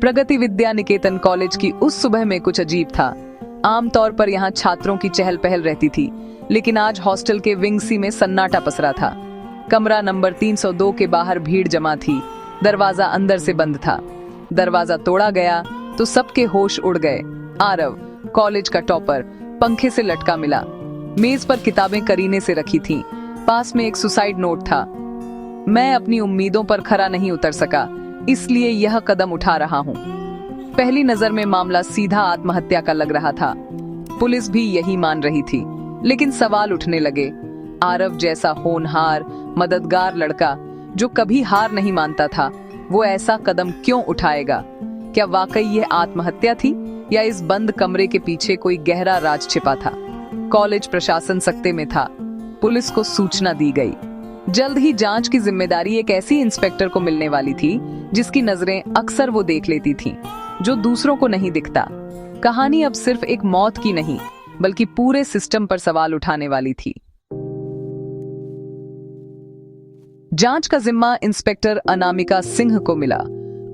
प्रगति Vidya Niketan college की उस सुबह में कुछ अजीब था। आमतौर पर यहाँ छात्रों की चहल पहल रहती थी, लेकिन आज हॉस्टल के विंग सी में सन्नाटा पसरा था। कमरा नंबर 302 के बाहर भीड़ जमा थी। दरवाजा अंदर से बंद था। दरवाजा तोड़ा गया तो सबके होश उड़ गए। आरव, कॉलेज का टॉपर, पंखे से लटका मिला। मेज पर किताबें करीने से रखी थीं। पास में एक सुसाइड नोट था। मैं अपनी उम्मीदों पर खरा नहीं उतर सका, इसलिए यह कदम उठा रहा हूँ। पहली नजर में मामला सीधा आत्महत्या का लग रहा था। पुलिस भी यही मान रही थी, लेकिन सवाल उठने लगे। आरव जैसा होनहार, मददगार लड़का जो कभी हार नहीं मानता था, वो ऐसा कदम क्यों उठाएगा? क्या वाकई यह आत्महत्या थी या इस बंद कमरे के पीछे कोई गहरा राज छिपा था? कॉलेज प्रशासन सकते में था। पुलिस को सूचना दी गई। जल्द ही जांच की जिम्मेदारी एक ऐसी इंस्पेक्टर को मिलने वाली थी जिसकी नजरें अक्सर वो देख लेती थीं, जो दूसरों को नहीं दिखता। कहानी अब सिर्फ एक मौत की नहीं, बल्कि पूरे सिस्टम पर सवाल उठाने वाली थी। जांच का जिम्मा इंस्पेक्टर अनामिका सिंह को मिला।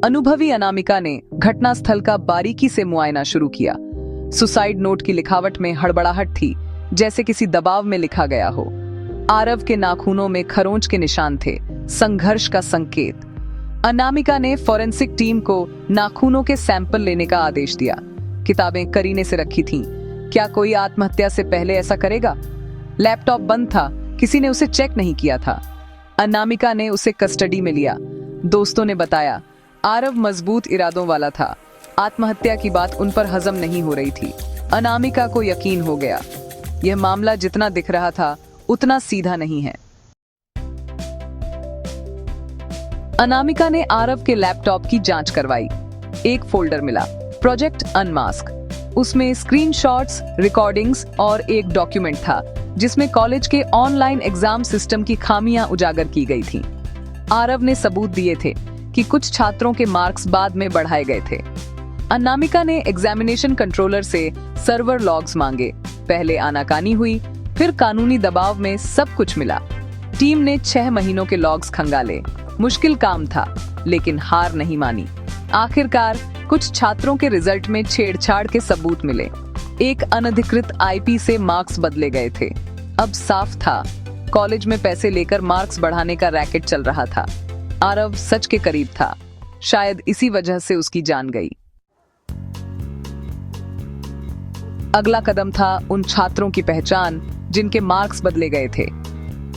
अनुभवी अनामिका ने घटनास्थल का बारीकी से मुआयना शुरू किया। सुसाइड नोट की लिखावट में हड़बड़ाहट थी, जैसे किसी दबाव में लिखा गया हो। आरव के नाखूनों में खरोंच के निशान थे, संघर्ष का संकेत। अनामिका ने फॉरेंसिक टीम को नाखूनों के सैंपल लेने का आदेश दिया। किताबें करीने से रखी थीं। क्या कोई आत्महत्या से पहले ऐसा करेगा? लैपटॉप बंद था, किसी ने उसे चेक नहीं किया था। अनामिका ने उसे कस्टडी में लिया। दोस्तों ने बताया, आरव मजबूत इरादों वाला था। आत्महत्या की बात उन पर हजम नहीं हो रही थी। अनामिका को यकीन हो गया, यह मामला जितना दिख रहा था उतना सीधा नहीं है। अनामिका ने आरव के लैपटॉप की जांच करवाई। एक फोल्डर मिला, प्रोजेक्ट अनमास्क। उसमें स्क्रीनशॉट्स, रिकॉर्डिंग्स और एक डॉक्यूमेंट था जिसमें कॉलेज के ऑनलाइन एग्जाम सिस्टम की खामियां उजागर की गई थीं। आरव ने सबूत दिए थे कि कुछ छात्रों के मार्क्स बाद में बढ़ाए गए थे। अनामिका ने एग्जामिनेशन कंट्रोलर से सर्वर लॉग्स मांगे। पहले आनाकानी हुई, फिर कानूनी दबाव में सब कुछ मिला। टीम ने 6 महीनों के लॉग्स खंगाले। मुश्किल काम था, लेकिन हार नहीं मानी। आखिरकार कुछ छात्रों के रिजल्ट में छेड़छाड़ के सबूत मिले। एक अनधिकृत आईपी से मार्क्स बदले गए थे। अब साफ था, कॉलेज में पैसे लेकर मार्क्स बढ़ाने का रैकेट चल रहा था। आरव सच के करीब था। शायद इसी वजह से उसकी जान गई। अगला कदम था उन छात्रों की पहचान जिनके मार्क्स बदले गए थे।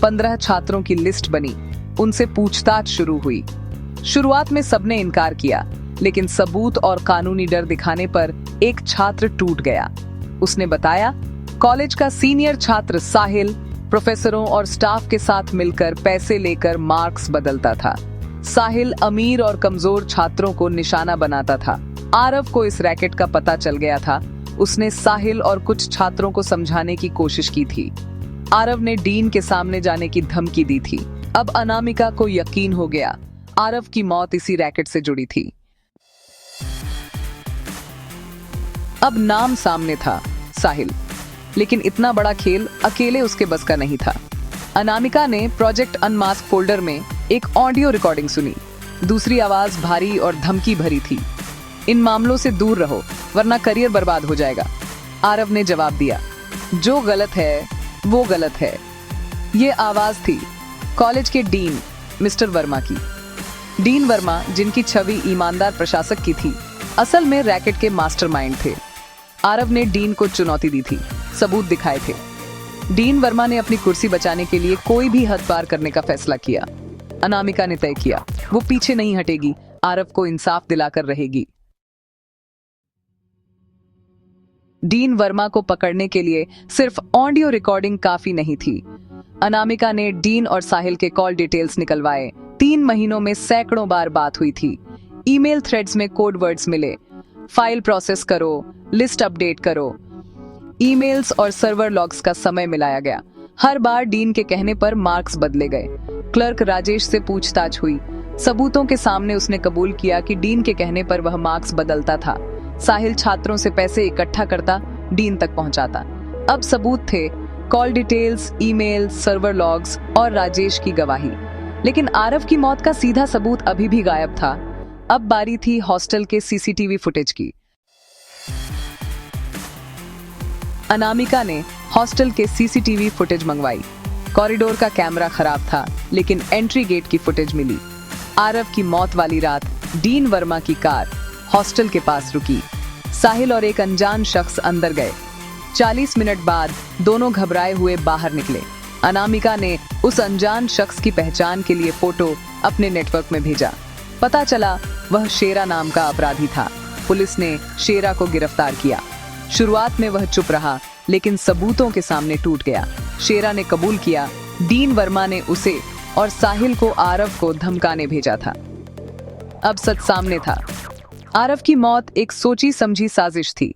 15 छात्रों की लिस्ट बनी। उनसे पूछताछ शुरू हुई। शुरुआत में सबने इनकार किया, लेकिन सबूत और कानूनी डर दिखाने पर एक छात्र टूट गया। उसने बताया, कॉलेज का सीनियर छात्र साहिल प्रोफेसरों और स्टाफ के साथ मिलकर पैसे लेकर मार्क्स बदलता था। साहिल अमीर और कमजोर छात्रों को निशाना बनाता था। आरव को इस रैकेट का पता चल गया था। उसने साहिल और कुछ छात्रों को समझाने की कोशिश की थी। आरव ने डीन के सामने जाने की धमकी दी थी। अब अनामिका को यकीन हो गया, आरव की मौत इसी रैकेट से जुड़ी थी। अब नाम सामने था, साहिल। लेकिन इतना बड़ा खेल अकेले उसके बस का नहीं था। अनामिका ने प्रोजेक्ट अनमास्क फोल्डर में एक ऑडियो रिकॉर्डिंग सुनी। दूसरी आवाज भारी और धमकी भरी थी। इन मामलों से दूर रहो, वरना करियर बर्बाद हो जाएगा। आरव ने जवाब दिया, जो गलत है वो गलत है। ये आवाज थी कॉलेज के डीन मिस्टर वर्मा की। डीन वर्मा, जिनकी छवि ईमानदार प्रशासक की थी, असल में रैकेट के मास्टरमाइंड थे। आरव ने डीन को चुनौती दी थी, सबूत दिखाए थे। डीन वर्मा ने अपनी कुर्सी बचाने के लिए कोई भी हद पार करने का फैसला किया। अनामिका ने तय किया, वो पीछे नहीं हटेगी, आरव को इंसाफ दिलाकर रहेगी। डीन वर्मा को पकड़ने के लिए सिर्फ ऑडियो रिकॉर्डिंग काफी नहीं थी। अनामिका ने डीन और साहिल के कॉल डिटेल्स निकलवाए। 3 महीनों में सैकड़ों बार बात हुई थी। ईमेल थ्रेड्स में कोड वर्ड्स मिले, फाइल प्रोसेस करो, लिस्ट अपडेट करो। ईमेल्स और सर्वर लॉग्स का समय मिलाया गया। हर बार डीन के कहने पर मार्क्स बदले गए। क्लर्क राजेश से पूछताछ हुई। सबूतों के सामने उसने कबूल किया कि डीन के कहने पर वह मार्क्स बदलता था। साहिल छात्रों से पैसे इकट्ठा करता, डीन तक पहुंचाता। अब सबूत थे, call details, email, server logs और राजेश की गवाही। लेकिन आरव की मौत का सीधा सबूत अभी भी गायब था। अब बारी थी हॉस्टल के सीसीटीवी फुटेज की। अनामिका ने हॉस्टल के सीसीटीवी फुटेज मंगवाई। कॉरिडोर का कैमरा खराब था, लेकिन एंट्री गेट की फुटेज मिली। आरव की मौत वाली रात डीन वर्मा की कार हॉस्टल के पास रुकी। साहिल और एक अनजान शख्स अंदर गए। 40 मिनट बाद दोनों घबराए हुए बाहर निकले। अनामिका ने उस अनजान शख्स की पहचान के लिए फोटो अपने नेटवर्क में भेजा। पता चला वह शेरा नाम का अपराधी था। पुलिस ने शेरा को गिरफ्तार किया। शुरुआत में वह चुप रहा, लेकिन सबूतों के सामने टूट गया। शेरा ने कबूल किया डीन वर्मा ने उसे और साहिल को आरव को धमकाने भेजा था। अब सच सामने था। आरव की मौत एक सोची समझी साजिश थी,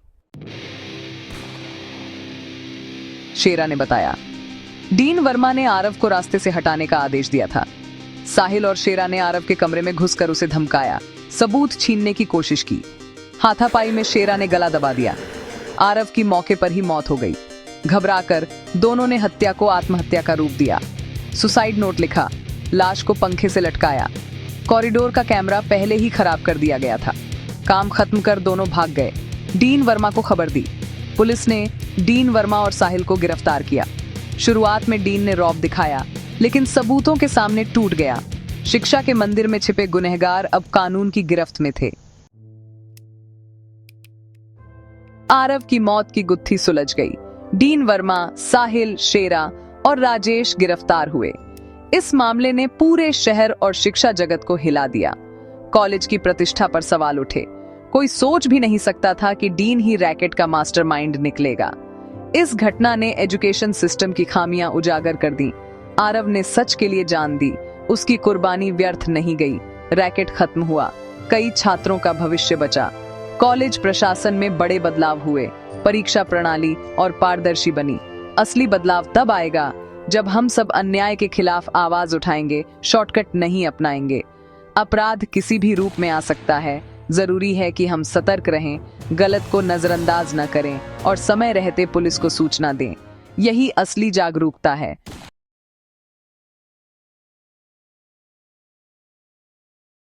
शेरा ने बताया। डीन वर्मा ने आरव को रास्ते से हटाने का आदेश दिया था। साहिल और शेरा ने आरव के कमरे में घुसकर उसे धमकाया, सबूत छीनने की कोशिश की। हाथापाई में शेरा ने गला दबा दिया। आरव की मौके पर ही मौत हो गई। घबराकर दोनों ने हत्या को आत्महत्या का रूप दिया। सुसाइड नोट लिखा, लाश को पंखे से लटकाया। कॉरिडोर का कैमरा पहले ही खराब कर दिया गया था। काम खत्म कर दोनों भाग गए। डीन वर्मा को खबर दी। पुलिस ने डीन वर्मा और साहिल को गिरफ्तार किया। शुरुआत में डीन ने रौब दिखाया, लेकिन सबूतों के सामने टूट गया। शिक्षा के मंदिर में छिपे गुनहगार अब कानून की गिरफ्त में थे। आरव की मौत की गुत्थी सुलझ गई। डीन वर्मा, साहिल, शेरा और राजेश गिरफ्तार हुए। इस मामले ने पूरे शहर और शिक्षा जगत को हिला दिया। कॉलेज की प्रतिष्ठा पर सवाल उठे। कोई सोच भी नहीं सकता था कि डीन ही रैकेट का मास्टरमाइंड निकलेगा। इस घटना ने एजुकेशन सिस्टम की खामियां उजागर कर दी। आरव ने सच के लिए जान दी। उसकी कुर्बानी व्यर्थ नहीं गई। रैकेट खत्म हुआ। कई छात्रों का भविष्य बचा। कॉलेज प्रशासन में बड़े बदलाव हुए। परीक्षा प्रणाली और पारदर्शी बनी। असली बदलाव तब आएगा जब हम सब अन्याय के खिलाफ आवाज उठाएंगे, शॉर्टकट नहीं अपनाएंगे। अपराध किसी भी रूप में आ सकता है। जरूरी है कि हम सतर्क रहें, गलत को नजरअंदाज न करें और समय रहते पुलिस को सूचना दें। यही असली जागरूकता है।